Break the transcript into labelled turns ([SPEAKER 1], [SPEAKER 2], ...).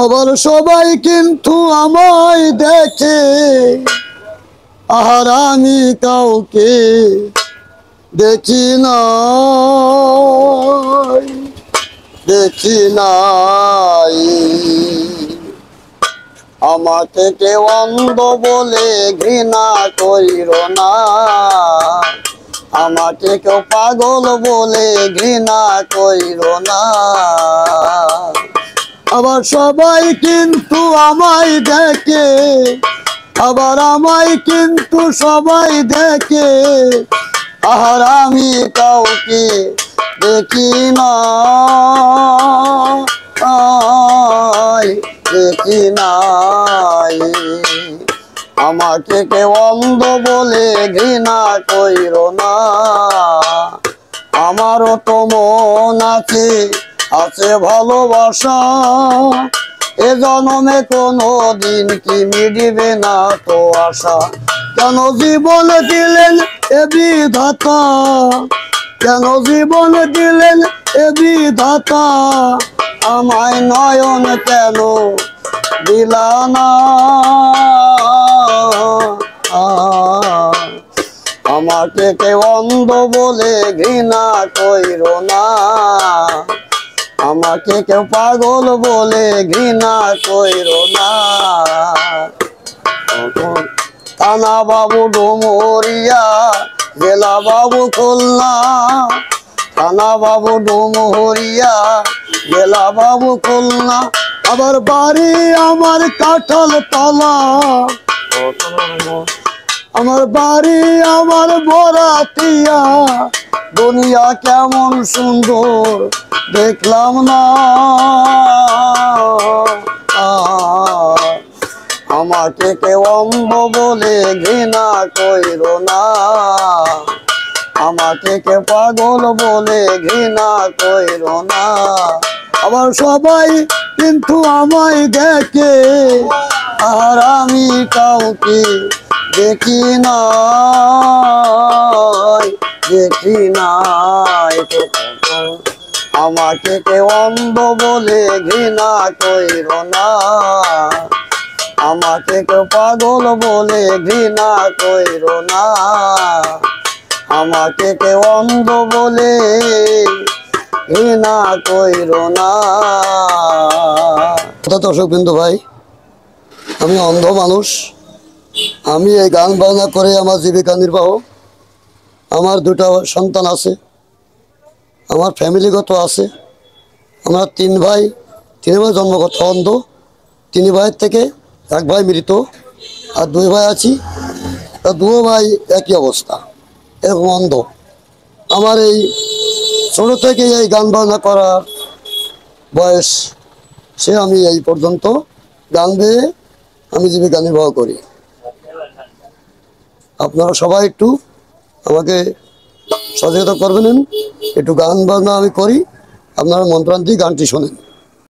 [SPEAKER 1] আবার সবাই কিন্তু আমায় দেখে, আর আমি কাউকে দেখি না, দেখি নাই। আমাকে কেউ অন্ধ বলে ঘৃণা কইর না, আমাকে কেউ পাগল বলে ঘৃণা কইর না। আবার সবাই কিন্তু আমায় দেখে, আবার আমায় কিন্তু সবাই দেখে, আর আমি কাউকে দেখি না, দেখি নাই। আমাকে কেউ অন্ধ বলে ঘৃণা কইর না, আমারও তো মন আছে, আছে ভালোবাসা। এ জন্মে কোনো দিন কি মিটবে না তো আশা। কেন জীবন দিলেন এ বিধাতা, কেন জীবন দিলেন এ বিধাতা, আমায় নয়ন কেন দিলা না। আমাকে কেউ অন্ধ বলে ঘৃণা কইর না, আমাকে কেউ পাগল বলে ঘৃণা কইর না। থানা বাবু ডুমুরিয়া, জেলা বাবু খুলনা, থানা বাবু ডুমুরিয়া, জেলা বাবু খুলনা। আবার বাড়ি আমার কাঁঠাল তলা, আমার বাড়ি আমার বরাতিয়া। দুনিয়া কেমন সুন্দর দেখলাম না, আমাকে কেউ অন্ধ বলে ঘৃণা কইর না, আমাকে কেউ পাগল বলে ঘৃণা কইর না। আবার সবাই কিন্তু আমায় দেখে, আর আমি কাউকে দেখি না, দেখি নাই। আমাকে কেউ অন্ধ বলে ঘৃণা কইর না, আমাকে কেউ পাগল বলে ঘৃণা কইর না, আমাকে কেউ অন্ধ বলে ঘৃণা কইর না। দর্শক বিন্দু ভাই, আমি অন্ধ মানুষ, আমি এই গান বাজনা করে আমার জীবিকা নির্বাহ। আমার দুটা সন্তান আছে, আমার ফ্যামিলিগত আছে। আমরা তিন ভাই জন্মগত অন্ধ। 3 ভাইয়ের থেকে 1 ভাই মৃত, আর 2 ভাই আছি। 2 ভাই একই অবস্থা, এরকম অন্ধ। আমার এই ছোটো থেকে এই গান বাজনা করার বয়স, সে আমি এই পর্যন্ত গান গেয়ে আমি জীবিকা নির্বাহ করি। আপনারা সবাই একটু আমাকে সচেতন করবেন, একটু গান বাজনা আমি করি, আপনারা মন প্রাণ দিয়ে গানটি শোনেন।